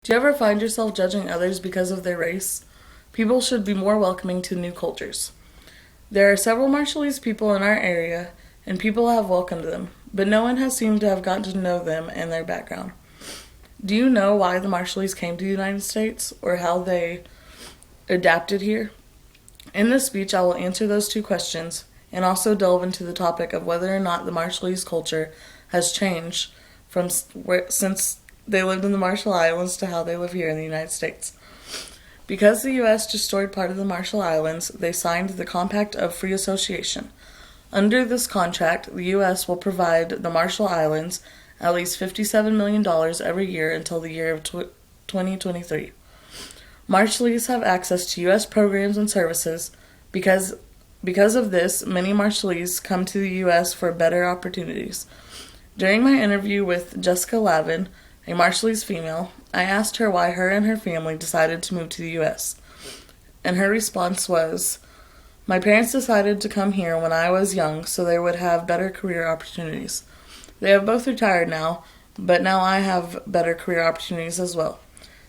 Do you ever find yourself judging others because of their race? People should be more welcoming to new cultures. There are several Marshallese people in our area, and people have welcomed them, but no one has seemed to have gotten to know them and their background. Do you know why the Marshallese came to the United States, or how they adapted here? In this speech, I will answer those two questions, and also delve into the topic of whether or not the Marshallese culture has changed since they lived in the Marshall Islands to how they live here in the United States. Because the U.S. destroyed part of the Marshall Islands, they signed the Compact of Free Association. Under this contract, the U.S. will provide the Marshall Islands at least $57 million every year until the year of 2023. Marshallese have access to U.S. programs and services. Because of this, many Marshallese come to the U.S. for better opportunities. During my interview with Jessica Lavin, a Marshallese female, I asked her why her and her family decided to move to the U.S. And her response was, "My parents decided to come here when I was young so they would have better career opportunities. They have both retired now, but now I have better career opportunities as well."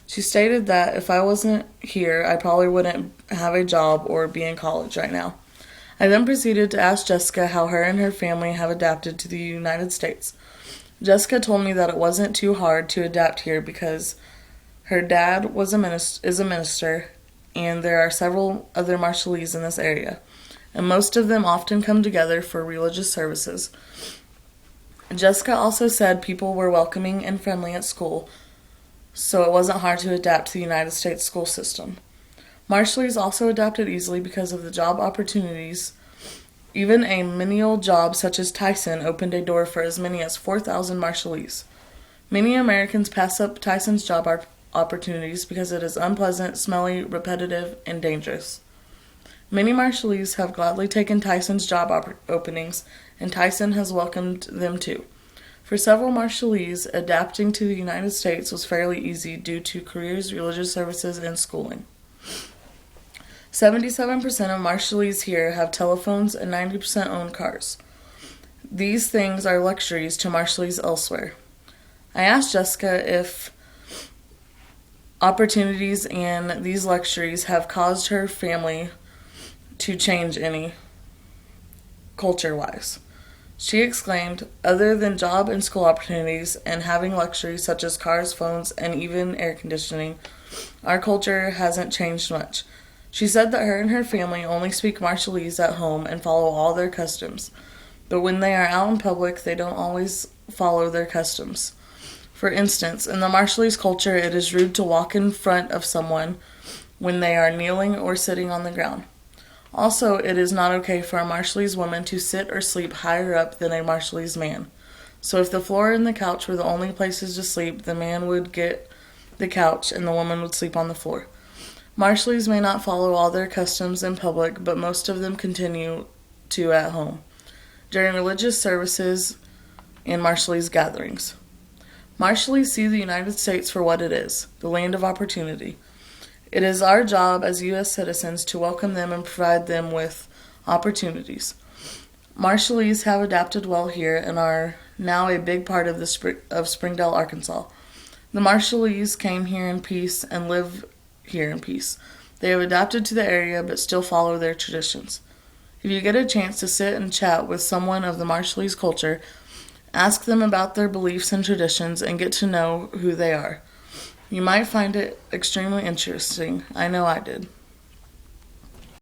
She stated that if I wasn't here, I probably wouldn't have a job or be in college right now. I then proceeded to ask Jessica how her and her family have adapted to the United States. Jessica told me that it wasn't too hard to adapt here because her dad is a minister, and there are several other Marshallese in this area, and most of them often come together for religious services. Jessica also said people were welcoming and friendly at school, so it wasn't hard to adapt to the United States school system. Marshallese also adapted easily because of the job opportunities. Even a menial job such as Tyson opened a door for as many as 4,000 Marshallese. Many Americans pass up Tyson's job opportunities because it is unpleasant, smelly, repetitive, and dangerous. Many Marshallese have gladly taken Tyson's job openings, and Tyson has welcomed them too. For several Marshallese, adapting to the United States was fairly easy due to careers, religious services, and schooling. 77% of Marshallese here have telephones and 90% own cars. These things are luxuries to Marshallese elsewhere. I asked Jessica if opportunities and these luxuries have caused her family to change any, culture-wise. She exclaimed, "Other than job and school opportunities and having luxuries such as cars, phones, and even air conditioning, our culture hasn't changed much." She said that her and her family only speak Marshallese at home and follow all their customs, but when they are out in public, they don't always follow their customs. For instance, in the Marshallese culture, it is rude to walk in front of someone when they are kneeling or sitting on the ground. Also, it is not okay for a Marshallese woman to sit or sleep higher up than a Marshallese man. So if the floor and the couch were the only places to sleep, the man would get the couch and the woman would sleep on the floor. Marshallese may not follow all their customs in public, but most of them continue to at home, during religious services and Marshallese gatherings. Marshallese see the United States for what it is, the land of opportunity. It is our job as U.S. citizens to welcome them and provide them with opportunities. Marshallese have adapted well here and are now a big part of Springdale, Arkansas. The Marshallese came here in peace and live here in peace. They have adapted to the area but still follow their traditions. If you get a chance to sit and chat with someone of the Marshallese culture, ask them about their beliefs and traditions and get to know who they are. You might find it extremely interesting. I know I did.